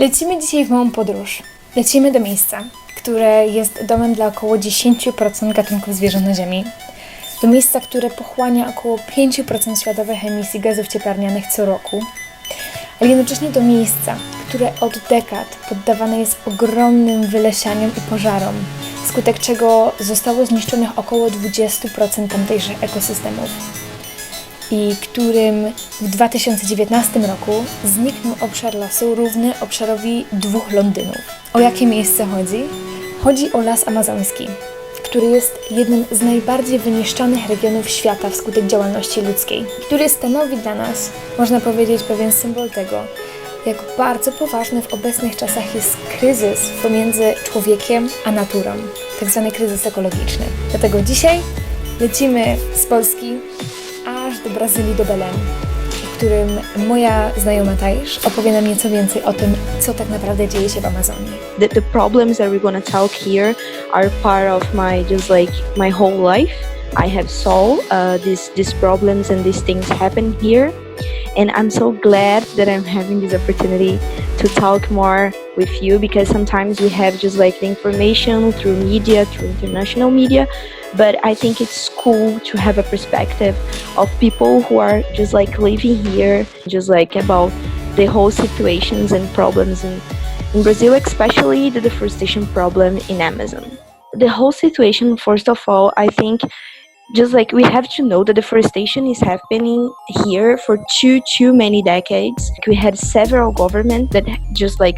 Lecimy dzisiaj w małą podróż. Lecimy do miejsca, które jest domem dla około 10% gatunków zwierząt na Ziemi. Do miejsca, które pochłania około 5% światowych emisji gazów cieplarnianych co roku. Ale jednocześnie do miejsca, które od dekad poddawane jest ogromnym wylesianiom i pożarom, wskutek czego zostało zniszczonych około 20% tamtejszych ekosystemów. I którym w 2019 roku zniknął obszar lasu równy obszarowi 2 Londynów. O jakie miejsce chodzi? Chodzi o las amazoński, który jest jednym z najbardziej wyniszczonych regionów świata wskutek działalności ludzkiej, który stanowi dla nas, można powiedzieć, pewien symbol tego, jak bardzo poważny w obecnych czasach jest kryzys pomiędzy człowiekiem a naturą, tak zwany kryzys ekologiczny. Dlatego dzisiaj lecimy z Polski aż do Brazylii, do Belem, w którym moja znajoma Tajsz opowie nam nieco więcej o tym, co tak naprawdę dzieje się w Amazonii. The problems that we're gonna talk here are part of my whole life. I have solved these problems and these things happen here, and I'm so glad that I'm having this opportunity to talk more with you, because sometimes we have just like the information through media, through international media, but I think it's cool to have a perspective of people who are just like living here, just like about the whole situations and problems in Brazil, especially the deforestation problem in Amazon. The whole situation, first of all, I think just like we have to know that deforestation is happening here for too many decades. We had several governments that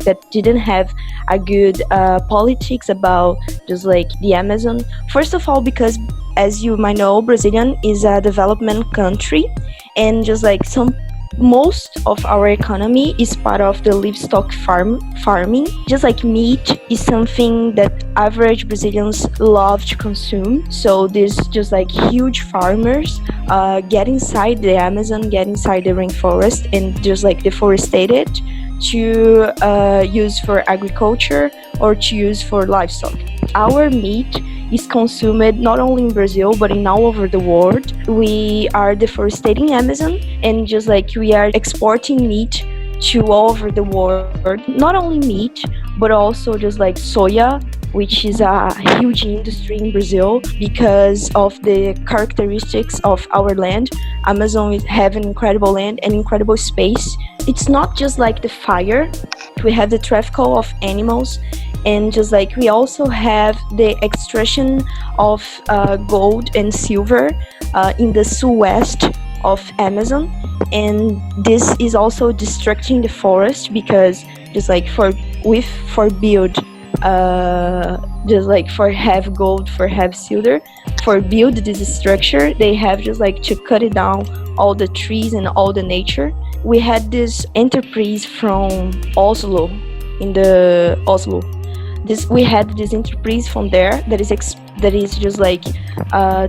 that didn't have a good politics about just like the Amazon. First of all, because as you might know, Brazilian is a development country, and just like most of our economy is part of the livestock farming. Just like meat is something that average Brazilians love to consume. So there's just like huge farmers get inside the Amazon, get inside the rainforest, and just like deforestate it to use for agriculture or to use for livestock. Our meat is consumed not only in Brazil but in all over the world. We are deforesting Amazon, and just like we are exporting meat to all over the world. Not only meat, but also just like soya, which is a huge industry in Brazil because of the characteristics of our land. Amazon have an incredible land and incredible space. It's not just like the fire. We have the traffic of animals, and just like we also have the extraction of gold and silver in the southwest of Amazon, and this is also destructing the forest because just like for build just like for have gold, for have silver, for build this structure, they have just like to cut it down, all the trees and all the nature. We had this enterprise from Oslo, we had this enterprise from there that is just like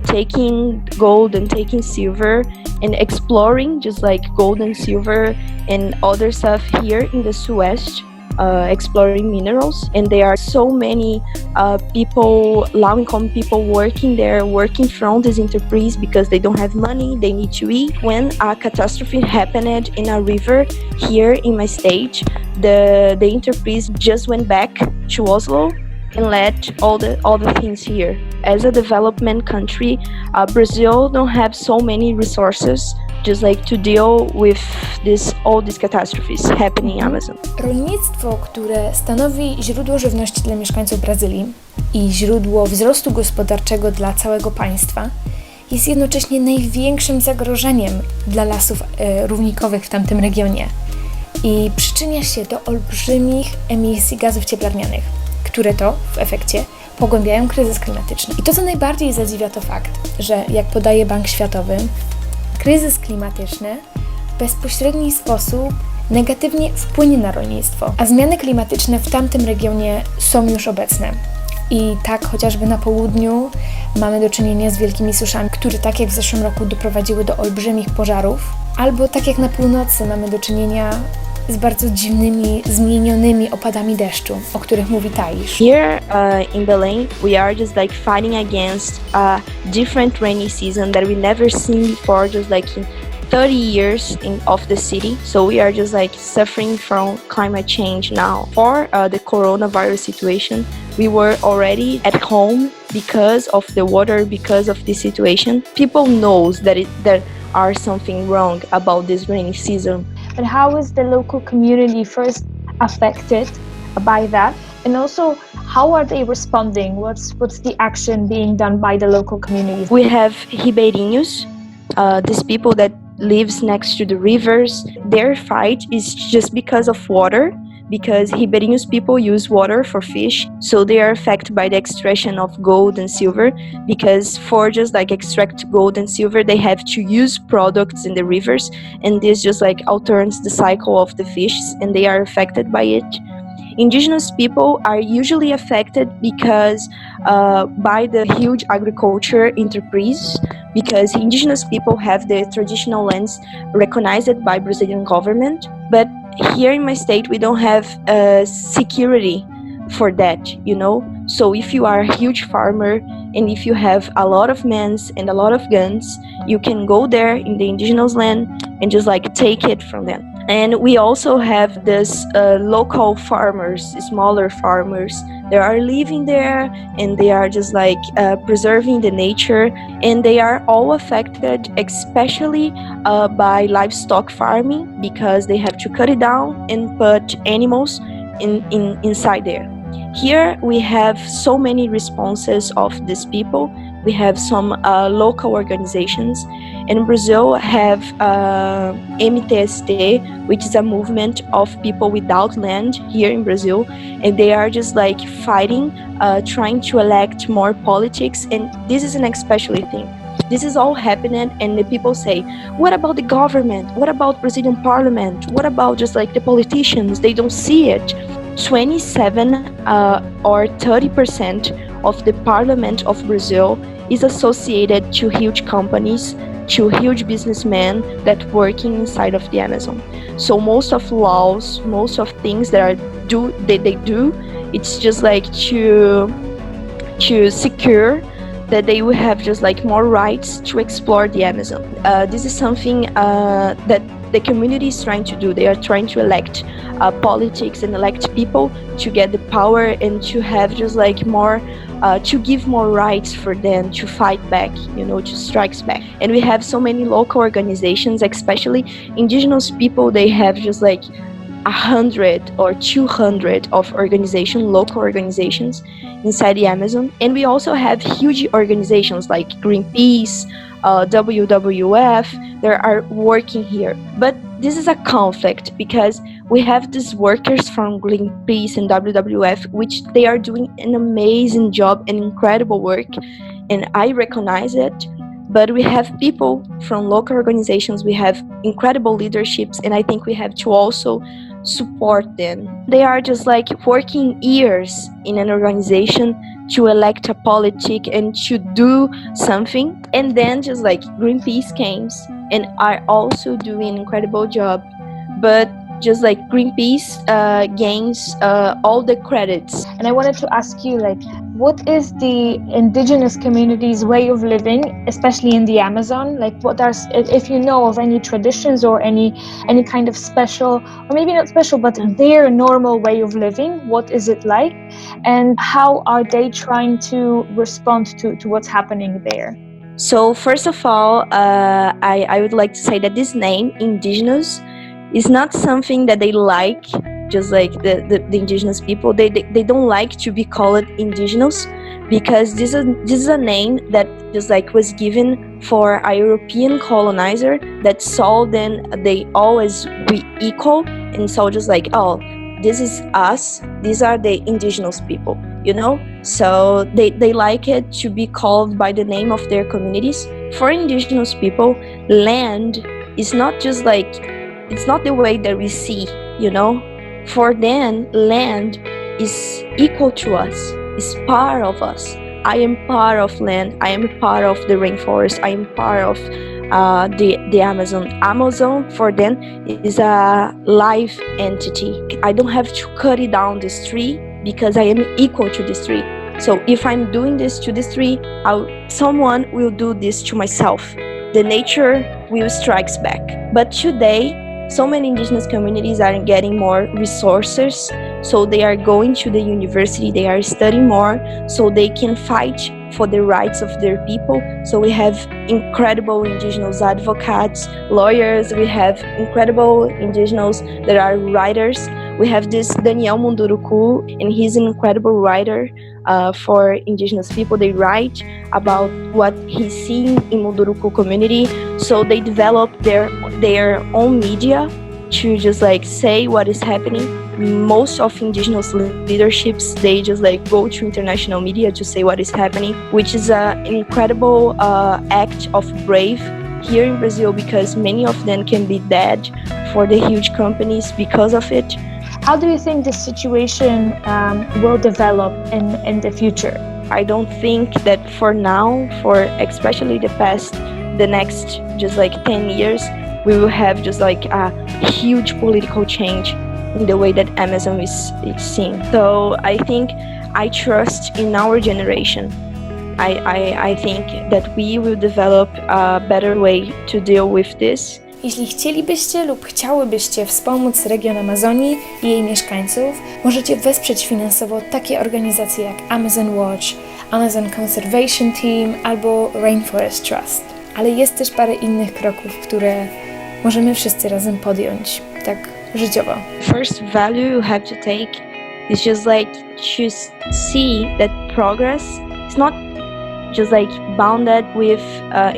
taking gold and taking silver and exploring just like gold and silver and other stuff here in the Southwest, exploring minerals. And there are so many people, low-income people working there, working from this enterprise because they don't have money, they need to eat. When a catastrophe happened in a river here in my state, the enterprise just went back to Oslo and let all the things here. As a development country, Brazil don't have so many resources just like to deal with all these catastrophes happening in Amazon. Rolnictwo, które stanowi źródło żywności dla mieszkańców Brazylii i źródło wzrostu gospodarczego dla całego państwa, jest jednocześnie największym zagrożeniem dla lasów równikowych w tamtym regionie i przyczynia się do olbrzymich emisji gazów cieplarnianych, które to w efekcie pogłębiają kryzys klimatyczny. I to, co najbardziej zadziwia, to fakt, że jak podaje Bank Światowy, kryzys klimatyczny w bezpośredni sposób negatywnie wpłynie na rolnictwo, a zmiany klimatyczne w tamtym regionie są już obecne. I tak chociażby na południu mamy do czynienia z wielkimi suszami, które tak jak w zeszłym roku doprowadziły do olbrzymich pożarów, albo tak jak na północy mamy do czynienia z bardzo dziwnymi, zmienionymi opadami deszczu, o których mówi Tajsz. Here in Belém, we are just like fighting against a different rainy season that we never seen before, just like 30 years of the city. So we are just like suffering from climate change now. For the coronavirus situation, we were already at home because of the water, because of this situation. People knows that there are something wrong about this rainy season. But how is the local community first affected by that? And also, how are they responding? What's the action being done by the local community? We have ribeirinhos, these people that lives next to the rivers. Their fight is just because of water, because ribeirinhos people use water for fish, so they are affected by the extraction of gold and silver, because for just like extract gold and silver they have to use products in the rivers, and this just like alters the cycle of the fish, and they are affected by it. Indigenous people are usually affected because by the huge agriculture enterprise, because indigenous people have the traditional lands recognized by Brazilian government, but here in my state we don't have security for that, you know. So if you are a huge farmer and if you have a lot of men and a lot of guns, you can go there in the indigenous land and just like take it from them. And we also have this local farmers, smaller farmers, they are living there and they are just like preserving the nature, and they are all affected, especially by livestock farming, because they have to cut it down and put animals inside there. Here we have so many responses of these people. We have some local organizations. In Brazil have MTST, which is a movement of people without land here in Brazil, and they are just like fighting, trying to elect more politics, and this is an especially thing. This is all happening, and the people say, what about the government? What about Brazilian parliament? What about just like the politicians? They don't see it. 27 or 30% of the parliament of Brazil is associated to huge companies, to huge businessmen that working inside of the Amazon. So most of laws, most of things that they do, it's just like to secure that they will have just like more rights to explore the Amazon. This is something that the community is trying to do. They are trying to elect politics and elect people to get the power and to have just like more, to give more rights for them to fight back, you know, to strike back. And we have so many local organizations, especially indigenous people. They have just like 100 or 200 of organizations, local organizations inside the Amazon. And we also have huge organizations like Greenpeace, WWF, they are working here. But this is a conflict because we have these workers from Greenpeace and WWF, which they are doing an amazing job and incredible work, and I recognize it. But we have people from local organizations, we have incredible leaderships, and I think we have to also support them. They are just like working years in an organization to elect a politic and to do something, and then just like Greenpeace came and are also doing an incredible job, but just like Greenpeace gains all the credits. And I wanted to ask you, like, what is the indigenous community's way of living, especially in the Amazon? Like, what are, if you know of any traditions or any kind of special, or maybe not special, but their normal way of living, what is it like? And how are they trying to respond to what's happening there? So first of all, I would like to say that this name, indigenous, is not something that they like, just like the indigenous people. They don't like to be called indigenous, because this is a name that just like was given for a European colonizer that saw then they always be equal, and so just like, oh, this is us, these are the indigenous people, you know. So they like it to be called by the name of their communities. For indigenous people, land is not just like, it's not the way that we see, you know. For them, land is equal to us, is part of us. I am part of land, I am part of the rainforest, I am part of the Amazon. Amazon for them is a live entity. I don't have to cut it down this tree because I am equal to this tree. So if I'm doing this to this tree, someone will do this to myself. the nature will strikes back. But today, so many indigenous communities are getting more resources, so they are going to the university, they are studying more, so they can fight for the rights of their people. So we have incredible indigenous advocates, lawyers, we have incredible indigenous that are writers. We have this Daniel Munduruku, and he's an incredible writer for indigenous people. They write about what he's seeing in Munduruku community. So they develop their own media to just like say what is happening. Most of indigenous leaderships, they just like go to international media to say what is happening, which is an incredible act of brave here in Brazil, because many of them can be dead for the huge companies because of it. How do you think this situation will develop in the future? I don't think that for now, for especially the next just like 10 years, we will have just like a huge political change in the way that Amazon is seen. So I think I trust in our generation. I think that we will develop a better way to deal with this. Jeśli chcielibyście lub chciałybyście wspomóc region Amazonii i jej mieszkańców, możecie wesprzeć finansowo takie organizacje jak Amazon Watch, Amazon Conservation Team albo Rainforest Trust. Ale jest też parę innych kroków, które możemy wszyscy razem podjąć, tak życiowo. First value you have to take is just like to see that progress is not just like bounded with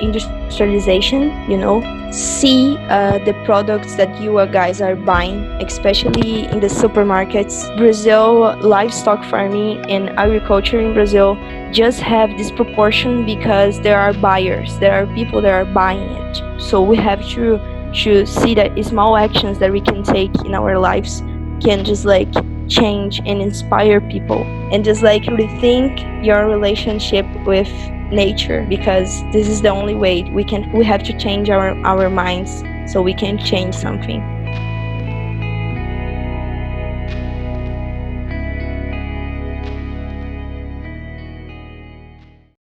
industrialization, you know. See the products that you guys are buying, especially in the supermarkets. Brazil, livestock farming and agriculture in Brazil just have this proportion because there are buyers, there are people that are buying it. So we have to see that small actions that we can take in our lives can just like change and inspire people, and just like rethink your relationship with nature, because this is the only way we have to change our minds so we can change something.